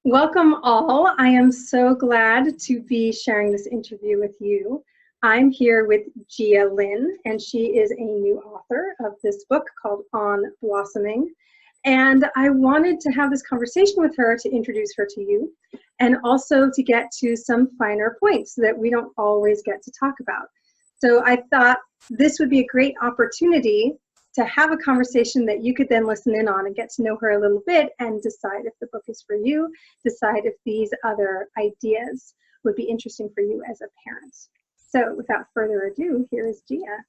Welcome all. I am so glad to be sharing this interview with you. I'm here with Gia Lynn, and she is a new author of this book called On Blossoming. And I wanted to have this conversation with her to introduce her to you and also to get to some finer points that we don't always get to talk about. So I thought this would be a great opportunity to have a conversation that you could then listen in on and get to know her a little bit and decide if the book is for you, decide if these other ideas would be interesting for you as a parent. So without further ado, here is Gia.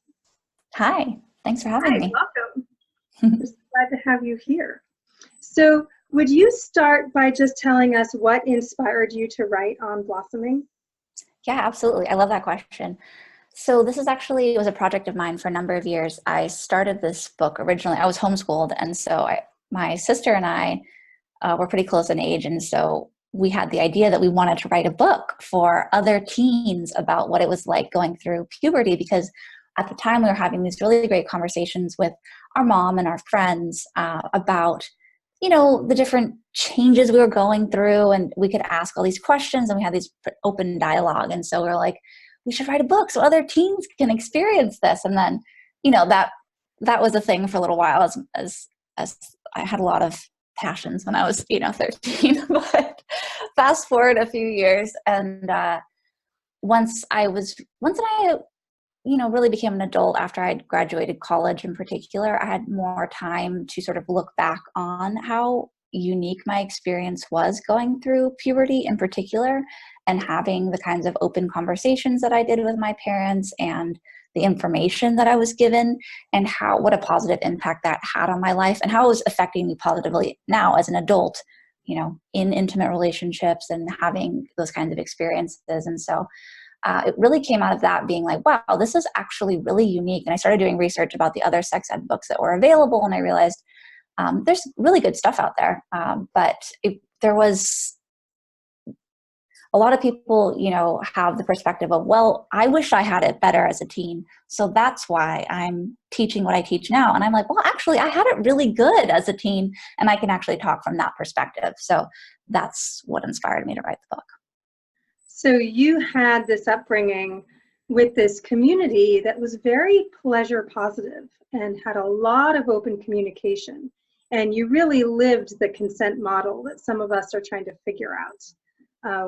Hi, thanks for having me. Welcome. I'm just glad to have you here. So would you start by just telling us what inspired you to write On Blossoming? Yeah, absolutely. I love that question. So this is actually, it was a project of mine for a number of years. I started this book originally, I was homeschooled, and so my sister and I were pretty close in age, and so we had the idea that we wanted to write a book for other teens about what it was like going through puberty, because at the time we were having these really great conversations with our mom and our friends about the different changes we were going through, and we could ask all these questions and we had these open dialogue. And so we were like, we should write a book so other teens can experience this. And then, that was a thing for a little while as I had a lot of passions when I was, 13, but fast forward a few years. And once I really became an adult after I'd graduated college in particular, I had more time to sort of look back on how unique my experience was going through puberty in particular, and having the kinds of open conversations that I did with my parents and the information that I was given, and what a positive impact that had on my life and how it was affecting me positively now as an adult, in intimate relationships and having those kinds of experiences. And so it really came out of that being like, wow, this is actually really unique. And I started doing research about the other sex ed books that were available, and I realized there's really good stuff out there. But there was a lot of people, have the perspective of, well, I wish I had it better as a teen, so that's why I'm teaching what I teach now. And I'm like, well, actually, I had it really good as a teen, and I can actually talk from that perspective. So that's what inspired me to write the book. So you had this upbringing with this community that was very pleasure positive and had a lot of open communication. And you really lived the consent model that some of us are trying to figure out.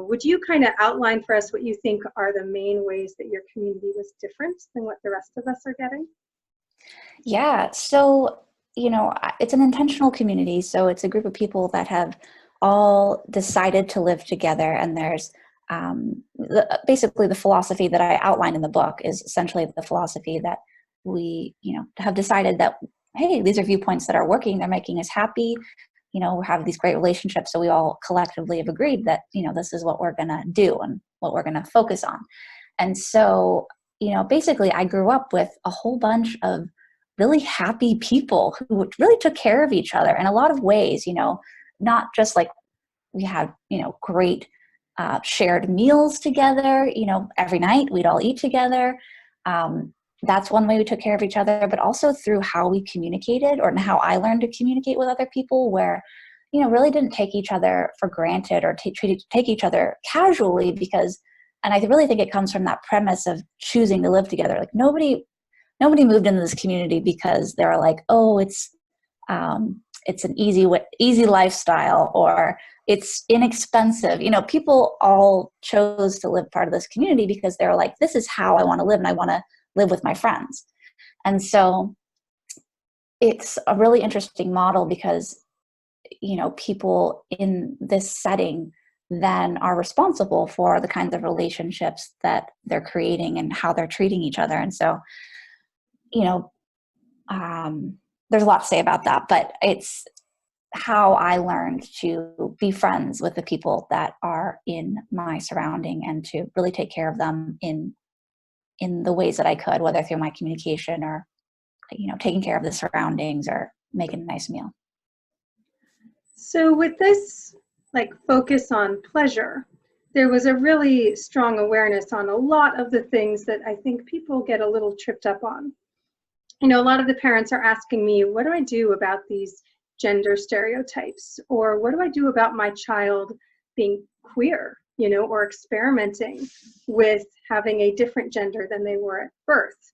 Would you kind of outline for us what you think are the main ways that your community was different than what the rest of us are getting? Yeah. So, it's an intentional community. So it's a group of people that have all decided to live together. And there's basically the philosophy that I outline in the book is essentially the philosophy that we, have decided that, hey, these are viewpoints that are working. They're making us happy. We have these great relationships. So we all collectively have agreed that, this is what we're going to do and what we're going to focus on. And so, basically I grew up with a whole bunch of really happy people who really took care of each other in a lot of ways, not just like we had, great shared meals together, every night we'd all eat together. That's one way we took care of each other, but also through how we communicated, or how I learned to communicate with other people, where, really didn't take each other for granted or take each other casually, and I really think it comes from that premise of choosing to live together. Like nobody moved into this community because they were like, oh, it's an easy lifestyle, or it's inexpensive. People all chose to live part of this community because they were like, this is how I want to live, and I want to live with my friends. And so it's a really interesting model because, people in this setting then are responsible for the kinds of relationships that they're creating and how they're treating each other. And so, there's a lot to say about that, but it's how I learned to be friends with the people that are in my surrounding and to really take care of them in the ways that I could, whether through my communication or, taking care of the surroundings or making a nice meal. So with this focus on pleasure, there was a really strong awareness on a lot of the things that I think people get a little tripped up on. A lot of the parents are asking me, what do I do about these gender stereotypes? Or what do I do about my child being queer, or experimenting with having a different gender than they were at birth,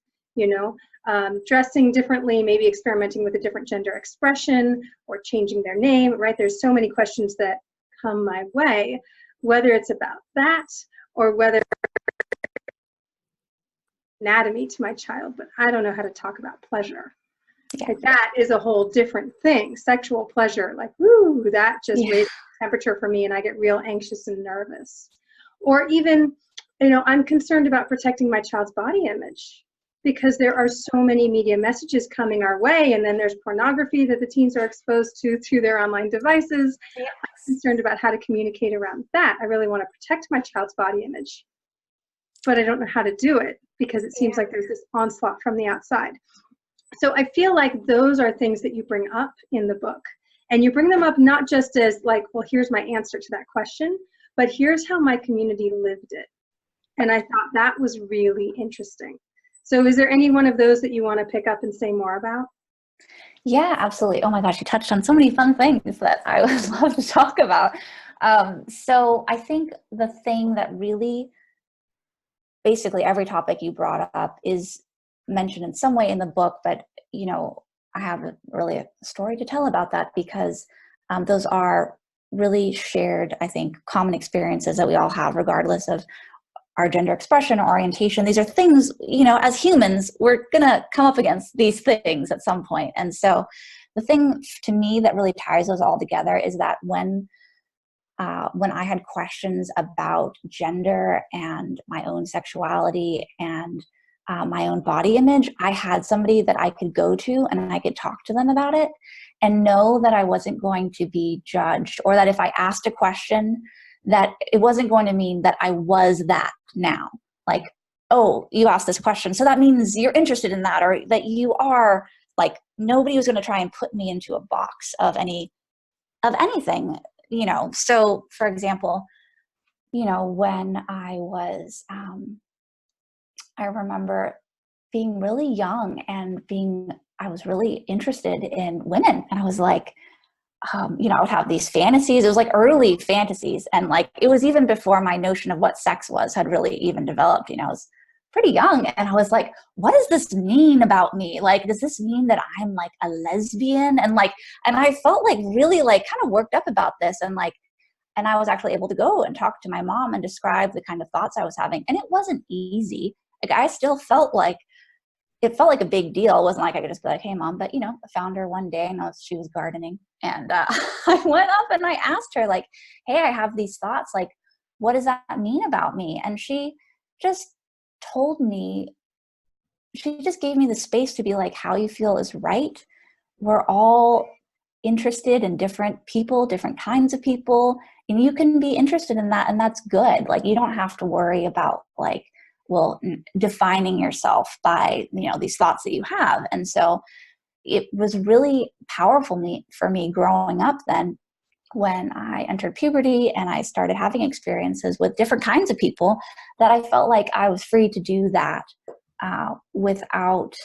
dressing differently, maybe experimenting with a different gender expression or changing their name, right? There's so many questions that come my way, whether it's about that or whether anatomy to my child, but I don't know how to talk about pleasure. Yeah. Like, that is a whole different thing. Sexual pleasure, like, woo, that just raises the temperature for me and I get real anxious and nervous. Or even, I'm concerned about protecting my child's body image because there are so many media messages coming our way, and then there's pornography that the teens are exposed to through their online devices. Yes. I'm concerned about how to communicate around that. I really want to protect my child's body image, but I don't know how to do it because it seems like there's this onslaught from the outside. So I feel like those are things that you bring up in the book. And you bring them up not just as like, well, here's my answer to that question, but here's how my community lived it. And I thought that was really interesting. So is there any one of those that you want to pick up and say more about? Yeah, absolutely. Oh my gosh, you touched on so many fun things that I would love to talk about. So I think the thing that really, basically every topic you brought up is mentioned in some way in the book, but I have really a story to tell about that because those are really shared, I think, common experiences that we all have regardless of our gender expression or orientation. These are things, as humans, we're gonna come up against these things at some point. And so the thing to me that really ties those all together is that when I had questions about gender and my own sexuality and my own body image, I had somebody that I could go to and I could talk to them about it and know that I wasn't going to be judged, or that if I asked a question, that it wasn't going to mean that I was that now. Like, oh, you asked this question, so that means you're interested in that, or that you are, like, nobody was going to try and put me into a box of anything, So, for example, when I was, I remember being really young and I was really interested in women. And I was like, I would have these fantasies. It was like early fantasies. And like, it was even before my notion of what sex was had really even developed. I was pretty young. And I was like, what does this mean about me? Like, does this mean that I'm like a lesbian? And I felt like really like kind of worked up about this. And I was actually able to go and talk to my mom and describe the kind of thoughts I was having. And it wasn't easy. Like, I still felt like it felt like a big deal. It wasn't like I could just be like, hey mom, but I found her one day and she was gardening. And I went up and I asked her like, hey, I have these thoughts. Like, what does that mean about me? And she just told me, she just gave me the space to be like, how you feel is right. We're all interested in different people, different kinds of people. And you can be interested in that. And that's good. Like, you don't have to worry about like, defining yourself by, these thoughts that you have. And so it was really powerful for me growing up then when I entered puberty and I started having experiences with different kinds of people, that I felt like I was free to do that without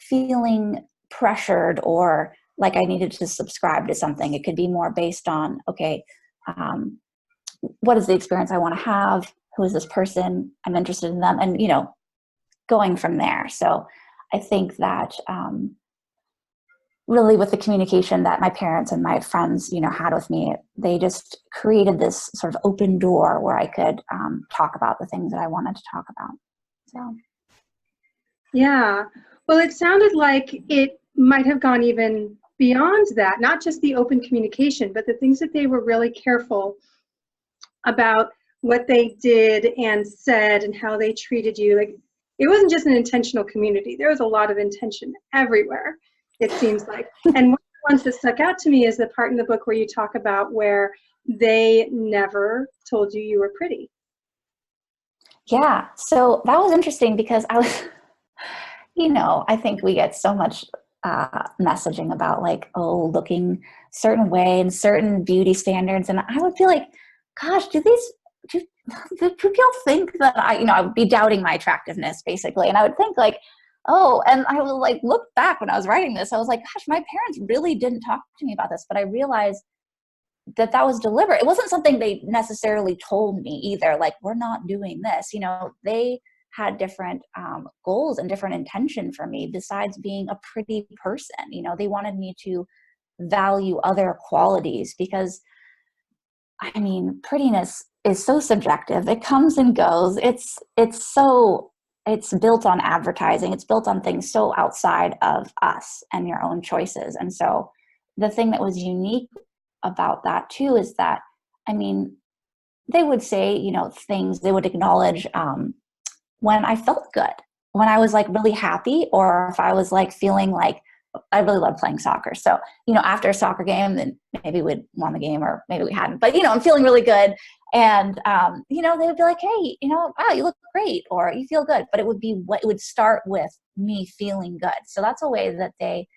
feeling pressured or like I needed to subscribe to something. It could be more based on, okay, what is the experience I want to have? Who is this person? I'm interested in them, and going from there. So I think that really with the communication that my parents and my friends had with me, they just created this sort of open door where I could talk about the things that I wanted to talk about. So yeah, well, it sounded like it might have gone even beyond that, not just the open communication, but the things that they were really careful about what they did and said and how they treated you. Like, it wasn't just an intentional community. There was a lot of intention everywhere, it seems like. And one of the ones that stuck out to me is the part in the book where you talk about where they never told you you were pretty. Yeah, so that was interesting because I was, I think we get so much messaging about like, oh, looking certain way and certain beauty standards. And I would feel like, gosh, do people think that I would be doubting my attractiveness basically. And I would think like, oh, and I would like look back when I was writing this, I was like, gosh, my parents really didn't talk to me about this. But I realized that was deliberate. It wasn't something they necessarily told me either, like, we're not doing this. They had different goals and different intention for me besides being a pretty person. They wanted me to value other qualities because, I mean, prettiness is so subjective. It comes and goes. It's built on advertising. It's built on things so outside of us and your own choices. And so the thing that was unique about that too is that, I mean, they would say, things, they would acknowledge when I felt good, when I was like really happy, or if I was like feeling like, I really love playing soccer. So, after a soccer game, then maybe we'd won the game or maybe we hadn't, but, I'm feeling really good. And, they would be like, hey, wow, you look great, or you feel good. But it would start with me feeling good. So that's a way that they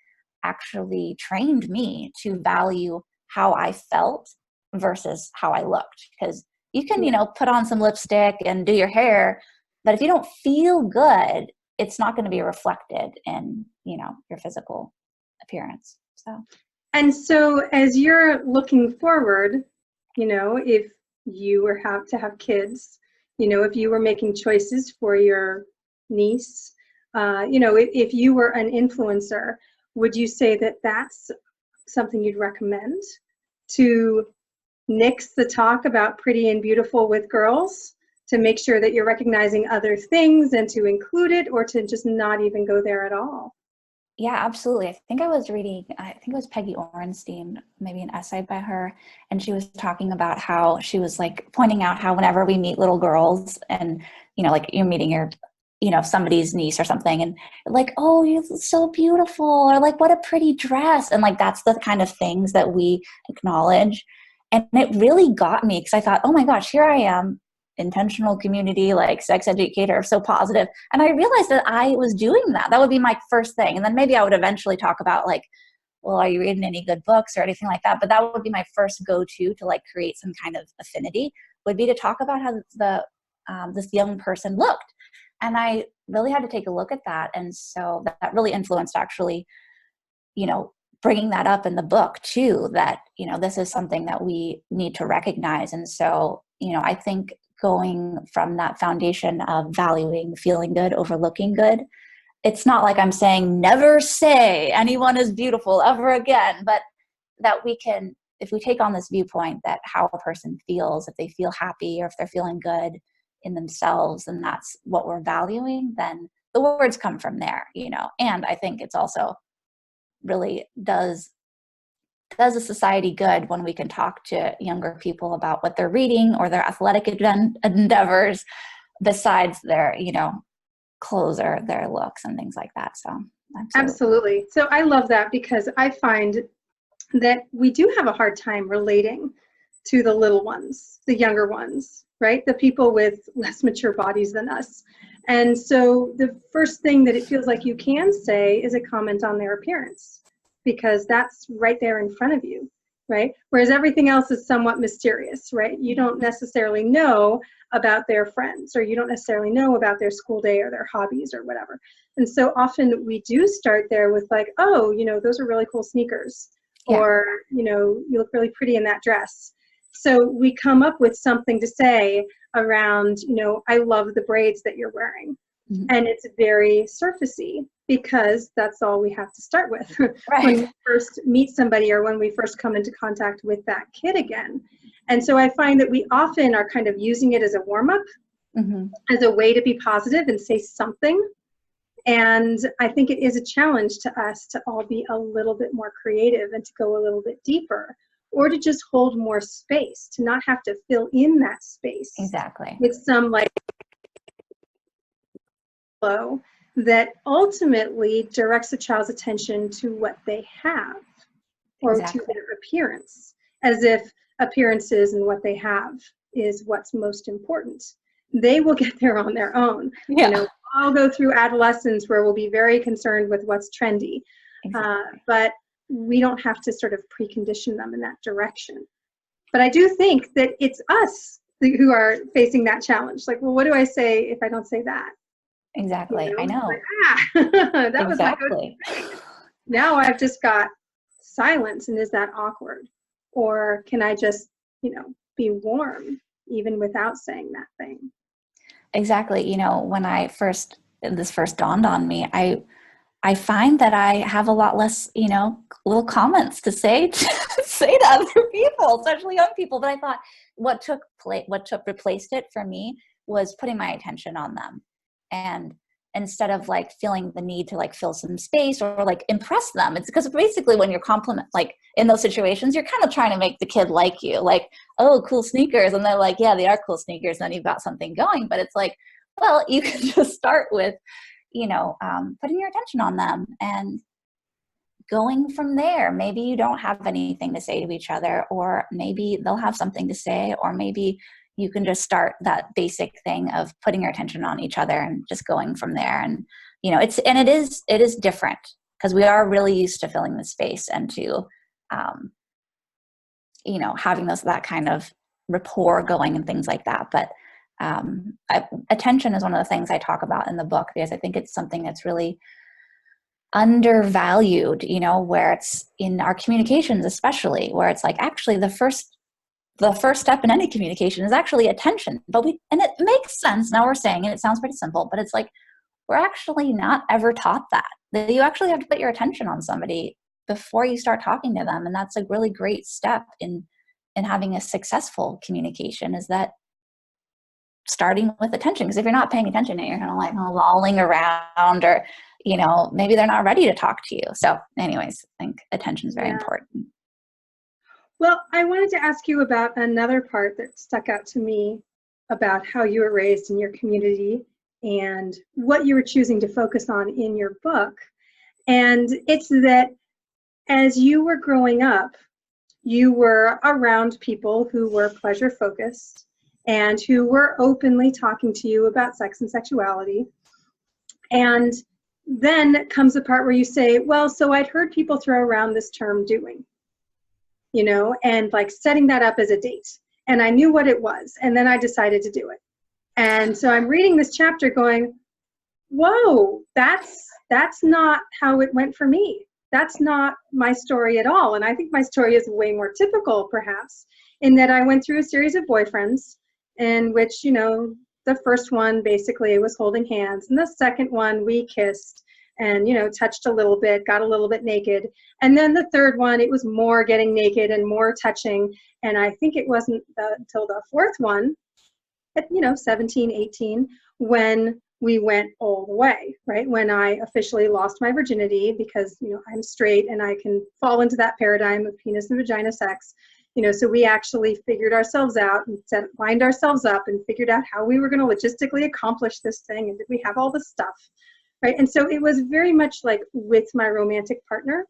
actually trained me to value how I felt versus how I looked. Because you can, put on some lipstick and do your hair, but if you don't feel good, it's not going to be reflected in, your physical appearance. And so as you're looking forward, if you were to have kids, if you were making choices for your niece, if you were an influencer, would you say that that's something you'd recommend, to nix the talk about pretty and beautiful with girls, to make sure that you're recognizing other things and to include it, or to just not even go there at all? Yeah, absolutely. I think it was Peggy Orenstein, maybe an essay by her. And she was talking about how she was like pointing out how whenever we meet little girls and, like you're meeting your, somebody's niece or something, and like, oh, you're so beautiful, or like, what a pretty dress. And like, that's the kind of things that we acknowledge. And it really got me because I thought, oh my gosh, here I am, intentional community, like sex educator, so positive. And I realized that I was doing that. That would be my first thing. And then maybe I would eventually talk about like, well, are you reading any good books or anything like that? But that would be my first go-to to like create some kind of affinity, would be to talk about how this young person looked. And I really had to take a look at that. And so that really influenced actually, bringing that up in the book too, that, this is something that we need to recognize. And so, I think going from that foundation of valuing feeling good over looking good, it's not like I'm saying never say anyone is beautiful ever again, but that we can, if we take on this viewpoint that how a person feels, if they feel happy or if they're feeling good in themselves, and that's what we're valuing, then the words come from there, And I think it's also really does a society good when we can talk to younger people about what they're reading or their athletic endeavors besides their, clothes or their looks and things like that. So Absolutely. So I love that, because I find that we do have a hard time relating to the little ones, the younger ones, right? The people with less mature bodies than us. And so the first thing that it feels like you can say is a comment on their appearance, because that's right there in front of you, right? Whereas everything else is somewhat mysterious, right? You don't necessarily know about their friends, or you don't necessarily know about their school day or their hobbies or whatever. And so often we do start there with like, oh, those are really cool sneakers, yeah. or, you look really pretty in that dress. So we come up with something to say around, I love the braids that you're wearing. Mm-hmm. And it's very surfacey, because that's all we have to start with Right. when we first meet somebody, or when we first come into contact with that kid again. And so I find that we often are kind of using it as a warm-up, mm-hmm. as a way to be positive and say something. And I think it is a challenge to us to all be a little bit more creative and to go a little bit deeper, or to just hold more space, to not have to fill in that space. Exactly. With some like flow that ultimately directs a child's attention to what they have, or exactly. to their appearance, as if appearances and what they have is what's most important. They will get there on their own. Yeah. I'll go through adolescence where we'll be very concerned with what's trendy, exactly. But we don't have to sort of precondition them in that direction. But I do think that it's us who are facing that challenge. Like, well, what do I say if I don't say that? Exactly. I know. Like, that exactly. was my go-to. Now I've just got silence, and is that awkward? Or can I just, be warm even without saying that thing? Exactly. When this first dawned on me, I find that I have a lot less, little comments to say say to other people, especially young people. But I thought what replaced it for me was putting my attention on them, and instead of like feeling the need to like fill some space or like impress them. It's because basically when you're like in those situations, you're kind of trying to make the kid like you, like, oh, cool sneakers, and they're like, yeah, they are cool sneakers. And then you've got something going, but it's like, well, you can just start with putting your attention on them and going from there. Maybe you don't have anything to say to each other, or maybe they'll have something to say, or maybe you can just start that basic thing of putting your attention on each other and just going from there. And, it is different because we are really used to filling the space and to, having that kind of rapport going and things like that. But attention is one of the things I talk about in the book, because I think it's something that's really undervalued, where it's in our communications, especially where it's like, actually the first step in any communication is actually attention. And it makes sense. Now we're saying it sounds pretty simple, but it's like, we're actually not ever taught that you actually have to put your attention on somebody before you start talking to them. And that's a really great step in having a successful communication, is that starting with attention. Because if you're not paying attention, you're kind of like lolling around, or maybe they're not ready to talk to you. So anyways, I think attention is very important. Well, I wanted to ask you about another part that stuck out to me about how you were raised in your community and what you were choosing to focus on in your book. And it's that as you were growing up, you were around people who were pleasure focused and who were openly talking to you about sex and sexuality. And then comes the part where you say, well, so I'd heard people throw around this term doing, and like setting that up as a date. And I knew what it was. And then I decided to do it. And so I'm reading this chapter going, whoa, that's not how it went for me. That's not my story at all. And I think my story is way more typical, perhaps, in that I went through a series of boyfriends in which, the first one basically was holding hands, and the second one we kissed and, touched a little bit, got a little bit naked. And then the third one, it was more getting naked and more touching. And I think it wasn't until the fourth one at, 17, 18, when we went all the way, right? When I officially lost my virginity, because, I'm straight and I can fall into that paradigm of penis and vagina sex. So we actually figured ourselves out and lined ourselves up and figured out how we were going to logistically accomplish this thing. And did we have all the stuff, right? And so it was very much like with my romantic partner,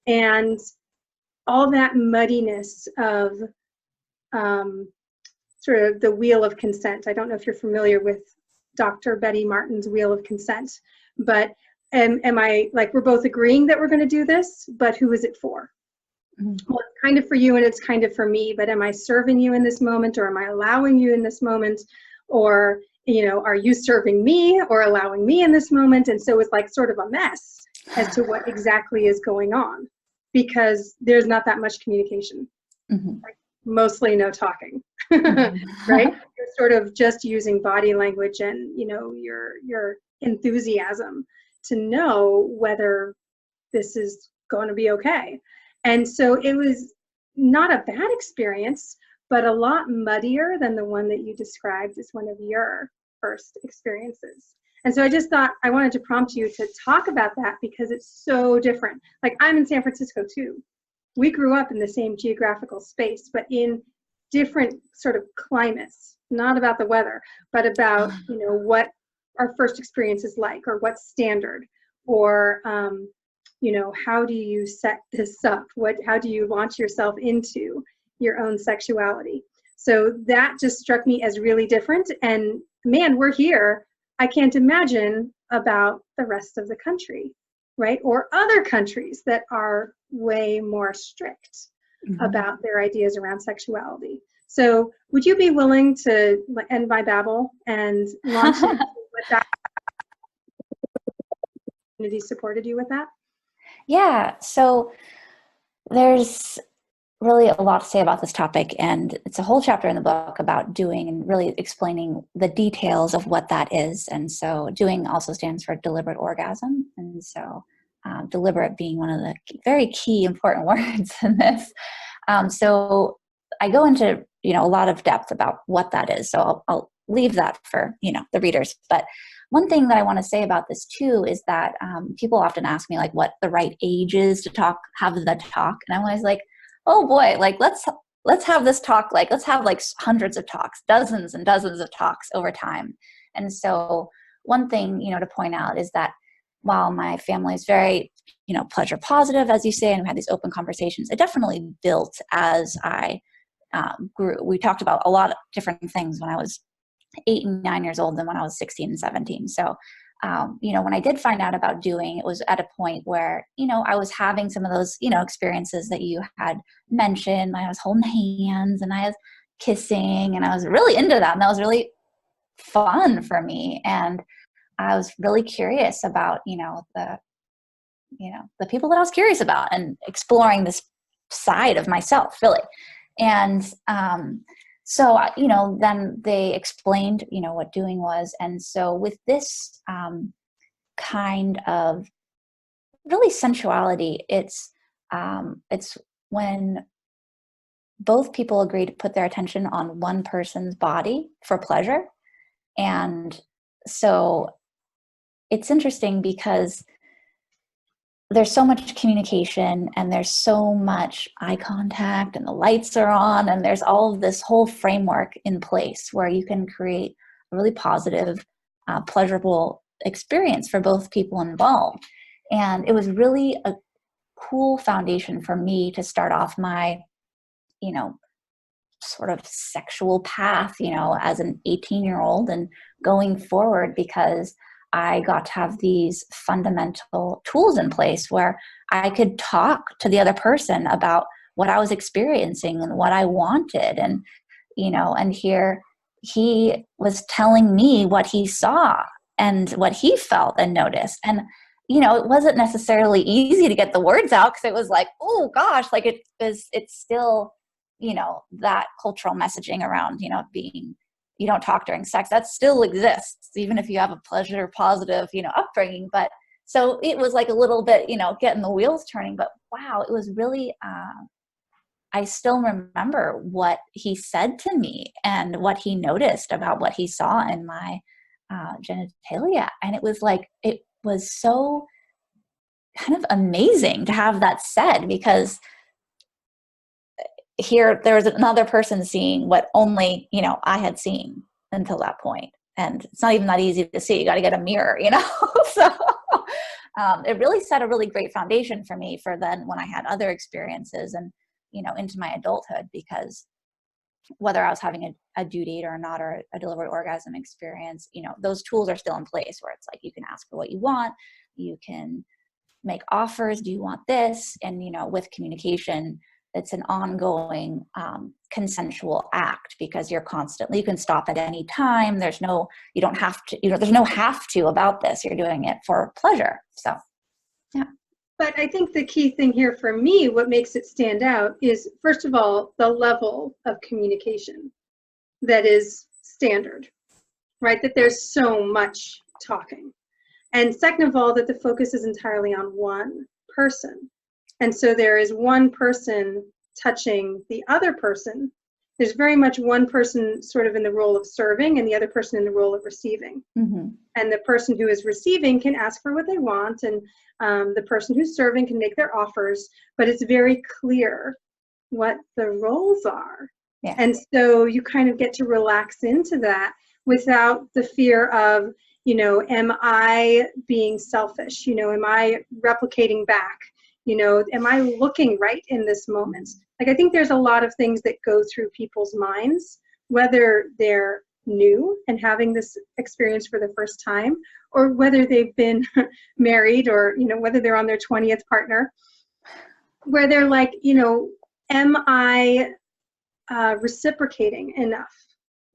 and all that muddiness of sort of the wheel of consent. I don't know if you're familiar with Dr. Betty Martin's wheel of consent, but am I like, we're both agreeing that we're going to do this, but who is it for? Well, it's kind of for you and it's kind of for me, but am I serving you in this moment, or am I allowing you in this moment? Or, are you serving me or allowing me in this moment? And so it's like sort of a mess as to what exactly is going on, because there's not that much communication, like mostly no talking, right? You're sort of just using body language and, your enthusiasm to know whether this is going to be okay. And so it was not a bad experience, but a lot muddier than the one that you described as one of your first experiences. And so I just thought I wanted to prompt you to talk about that, because it's so different. Like, I'm in San Francisco too. We grew up in the same geographical space, but in different sort of climates, not about the weather, but about, what our first experience is like, or what's standard, or, how do you set this up? How do you launch yourself into your own sexuality? So that just struck me as really different. And man, we're here. I can't imagine about the rest of the country, right? Or other countries that are way more strict about their ideas around sexuality. So would you be willing to end my babble and launch into what that community supported you with that? Yeah. So there's really a lot to say about this topic, and it's a whole chapter in the book about doing and really explaining the details of what that is. And so doing also stands for deliberate orgasm, and so deliberate being one of the very key important words in this. So I go into a lot of depth about what that is, so I'll leave that for the readers. But one thing that I want to say about this too is that people often ask me like what the right age is to have the talk, and I'm always like, oh boy, like let's have this talk, like let's have like hundreds of talks, dozens and dozens of talks over time. And so one thing to point out is that while my family is very pleasure positive, as you say, and we had these open conversations, it definitely built as I grew. We talked about a lot of different things when I was 8 and 9 years old than when I was 16 and 17. So when I did find out about doing, it was at a point where, I was having some of those, experiences that you had mentioned. I was holding hands and I was kissing, and I was really into that. And that was really fun for me. And I was really curious about, the people that I was curious about, and exploring this side of myself, really. And so, then they explained, what doing was. And so with this kind of really sensuality, it's when both people agree to put their attention on one person's body for pleasure. And so it's interesting because there's so much communication, and there's so much eye contact, and the lights are on, and there's all of this whole framework in place where you can create a really positive, pleasurable experience for both people involved. And it was really a cool foundation for me to start off my, sort of sexual path, as an 18-year-old and going forward, because I got to have these fundamental tools in place where I could talk to the other person about what I was experiencing and what I wanted. And here he was telling me what he saw and what he felt and noticed. And, it wasn't necessarily easy to get the words out, because it was like, oh gosh, like it's still, that cultural messaging around, being, you don't talk during sex, that still exists, even if you have a pleasure positive, upbringing. But so it was like a little bit, getting the wheels turning. But wow, it was really, I still remember what he said to me and what he noticed about what he saw in my genitalia. And it was so kind of amazing to have that said, because here there was another person seeing what only I had seen until that point. And it's not even that easy to see. You got to get a mirror, so it really set a really great foundation for me for then when I had other experiences and into my adulthood, because whether I was having a due date or not, or a deliberate orgasm experience, those tools are still in place, where it's like you can ask for what you want, you can make offers, do you want this? And with communication, it's an ongoing consensual act, because you can stop at any time. You don't have to, there's no have to about this. You're doing it for pleasure. So, yeah. But I think the key thing here for me, what makes it stand out, is first of all, the level of communication that is standard, right? That there's so much talking. And second of all, that the focus is entirely on one person. And so there is one person touching the other person. There's very much one person sort of in the role of serving and the other person in the role of receiving. Mm-hmm. And the person who is receiving can ask for what they want, and the person who's serving can make their offers, but it's very clear what the roles are. Yeah. And so you kind of get to relax into that without the fear of, am I being selfish? Am I replicating back? Am I looking right in this moment? Like, I think there's a lot of things that go through people's minds, whether they're new and having this experience for the first time, or whether they've been married, or, whether they're on their 20th partner, where they're like, am I reciprocating enough?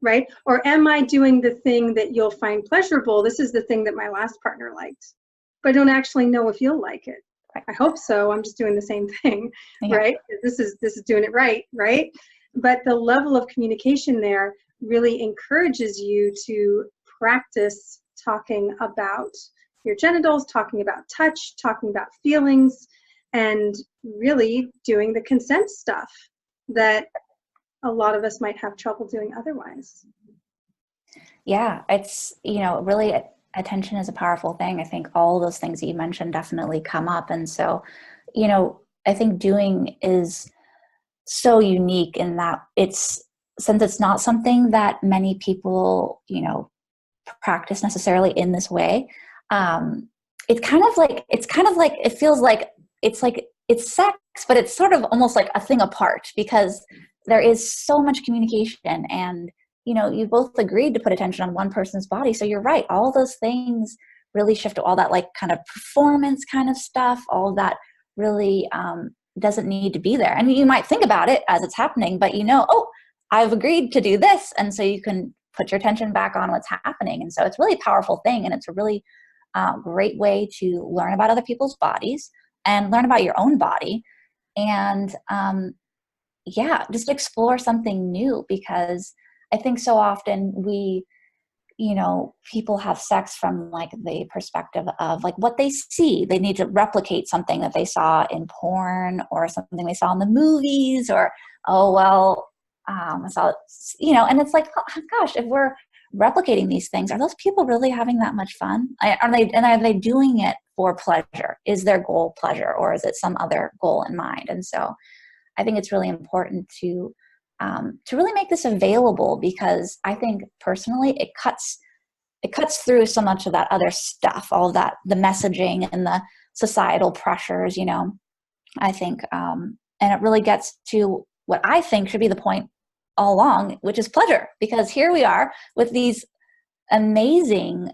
Right? Or am I doing the thing that you'll find pleasurable? This is the thing that my last partner liked, but I don't actually know if you'll like it. Right. I hope so. I'm just doing the same thing, Yeah. right? This is doing it right, right? But the level of communication there really encourages you to practice talking about your genitals, talking about touch, talking about feelings, and really doing the consent stuff that a lot of us might have trouble doing otherwise. Yeah, it's, really attention is a powerful thing. I think all those things that you mentioned definitely come up. And so, I think doing is so unique in that since it's not something that many people, practice necessarily in this way. It feels like it's sex, but it's sort of almost like a thing apart because there is so much communication and you both agreed to put attention on one person's body. So you're right. All those things really shift to all that like kind of performance kind of stuff, all that really doesn't need to be there. And you might think about it as it's happening, but oh, I've agreed to do this. And so you can put your attention back on what's happening. And so it's really a powerful thing. And it's a really great way to learn about other people's bodies and learn about your own body. And just explore something new, because I think so often people have sex from like the perspective of like what they see. They need to replicate something that they saw in porn or something they saw in the movies, or, oh, well, I saw, and it's like, oh, gosh, if we're replicating these things, are those people really having that much fun? Are they doing it for pleasure? Is their goal pleasure, or is it some other goal in mind? And so I think it's really important to really make this available, because I think personally it cuts through so much of that other stuff, all of that, the messaging and the societal pressures, I think, and it really gets to what I think should be the point all along, which is pleasure, because here we are with these amazing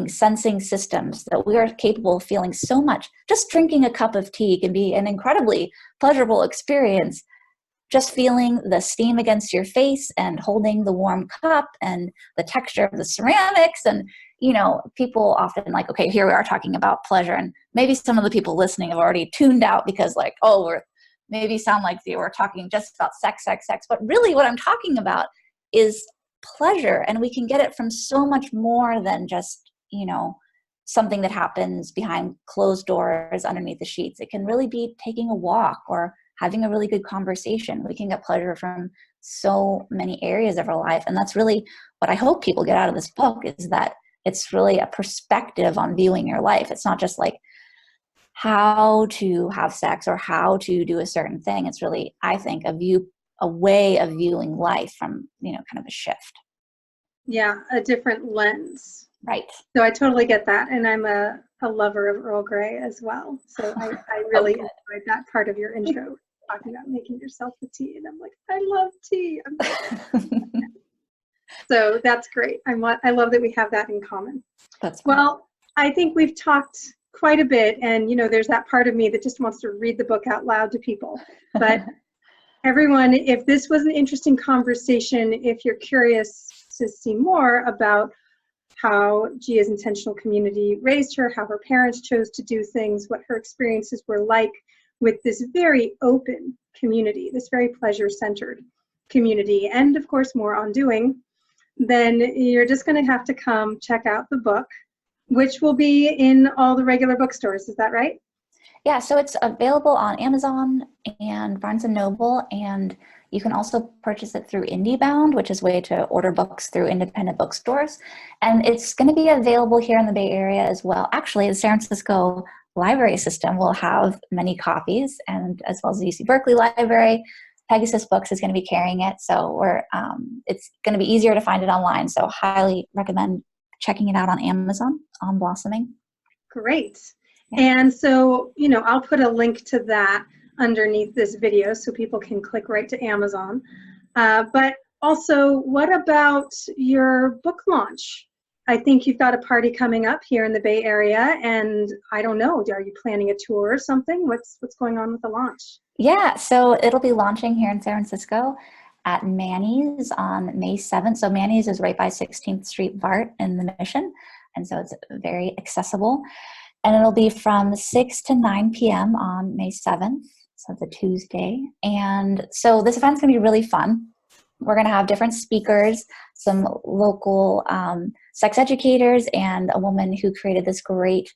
sensing systems that we are capable of feeling so much. Just drinking a cup of tea can be an incredibly pleasurable experience. Just feeling the steam against your face and holding the warm cup and the texture of the ceramics. And, people often like, okay, here we are talking about pleasure. And maybe some of the people listening have already tuned out because like, oh, we're maybe sound like they were talking just about sex. But really what I'm talking about is pleasure. And we can get it from so much more than just, something that happens behind closed doors underneath the sheets. It can really be taking a walk or having a really good conversation. We can get pleasure from so many areas of our life. And that's really what I hope people get out of this book, is that it's really a perspective on viewing your life. It's not just like how to have sex or how to do a certain thing. It's really, I think, a way of viewing life from, kind of a shift. Yeah, a different lens. Right. So I totally get that. And I'm a lover of Earl Grey as well. So I really enjoyed that part of your intro, talking about making yourself the tea. And I'm like, I love tea. So that's great. I love that we have that in common. That's fun. Well, I think we've talked quite a bit. And, there's that part of me that just wants to read the book out loud to people. But everyone, if this was an interesting conversation, if you're curious to see more about how Gia's intentional community raised her, how her parents chose to do things, what her experiences were like with this very open community, this very pleasure-centered community, and of course more on doing, then you're just going to have to come check out the book, which will be in all the regular bookstores. Is that right? Yeah, so it's available on Amazon and Barnes & Noble, and you can also purchase it through IndieBound, which is a way to order books through independent bookstores. And it's going to be available here in the Bay Area as well. Actually, the San Francisco library system will have many copies, and as well as the UC Berkeley Library. Pegasus Books is going to be carrying it, so it's going to be easier to find it online. So highly recommend checking it out on Amazon, on Blossoming. Great. Yeah. And so, I'll put a link to that underneath this video so people can click right to Amazon. But also, what about your book launch? I think you've got a party coming up here in the Bay Area, and I don't know, are you planning a tour or something? What's going on with the launch? Yeah, so it'll be launching here in San Francisco at Manny's on May 7th. So Manny's is right by 16th Street BART in the Mission, and so it's very accessible. And it'll be from 6 to 9 p.m. on May 7th. So it's a Tuesday. And so this event's going to be really fun. We're going to have different speakers, some local sex educators, and a woman who created this great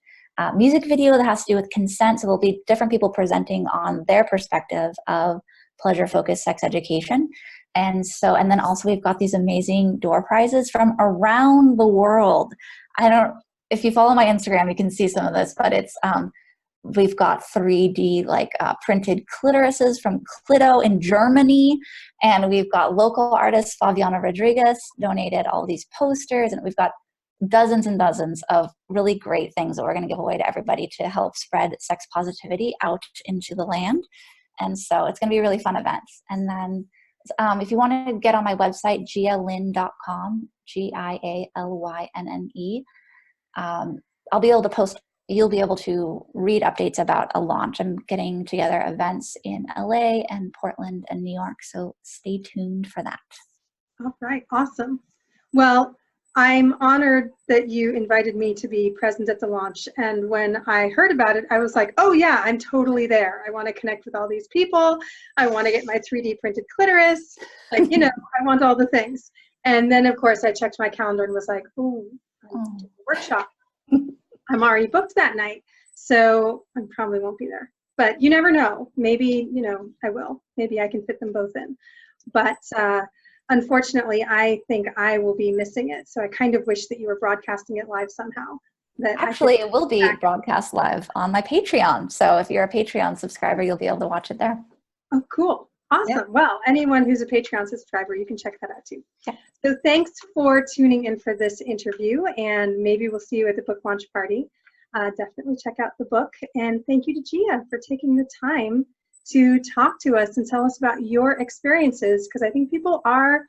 music video that has to do with consent. So there'll be different people presenting on their perspective of pleasure-focused sex education. And then also we've got these amazing door prizes from around the world. If you follow my Instagram, you can see some of this, but it's we've got 3D printed clitorises from Clito in Germany, and we've got local artist Fabiana Rodriguez donated all these posters, and we've got dozens and dozens of really great things that we're going to give away to everybody to help spread sex positivity out into the land. And so it's going to be a really fun event. And then if you want to get on my website, gialynne.com, GIALYNNE, I'll be able to post. You'll be able to read updates about a launch. I'm getting together events in LA and Portland and New York, so stay tuned for that. All right, awesome. Well, I'm honored that you invited me to be present at the launch. And when I heard about it, I was like, oh yeah, I'm totally there. I want to connect with all these people. I want to get my 3D printed clitoris. I want all the things. And then of course I checked my calendar and was like, oh, workshop. I'm already booked that night, so I probably won't be there. But you never know. Maybe, I will. Maybe I can fit them both in. But unfortunately, I think I will be missing it. So I kind of wish that you were broadcasting it live somehow. Actually, it will be broadcast live on my Patreon. So if you're a Patreon subscriber, you'll be able to watch it there. Oh, cool. Awesome. Yeah. Well, anyone who's a Patreon subscriber, you can check that out too. Yeah. So thanks for tuning in for this interview, and maybe we'll see you at the book launch party. Definitely check out the book. And thank you to Gia for taking the time to talk to us and tell us about your experiences, because I think people are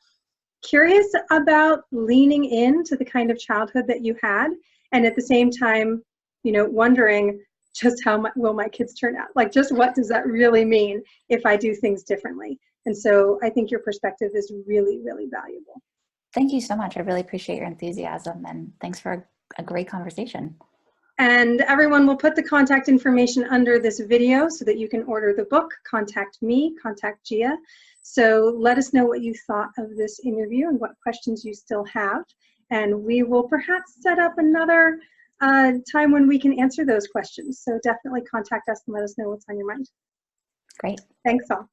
curious about leaning into the kind of childhood that you had, and at the same time, wondering just how will my kids turn out? Like, just what does that really mean if I do things differently? And so I think your perspective is really, really valuable. Thank you so much. I really appreciate your enthusiasm, and thanks for a great conversation. And everyone, will put the contact information under this video so that you can order the book, contact me, contact Gia. So let us know what you thought of this interview and what questions you still have. And we will perhaps set up another time when we can answer those questions. So definitely contact us and let us know what's on your mind. Great. Thanks all.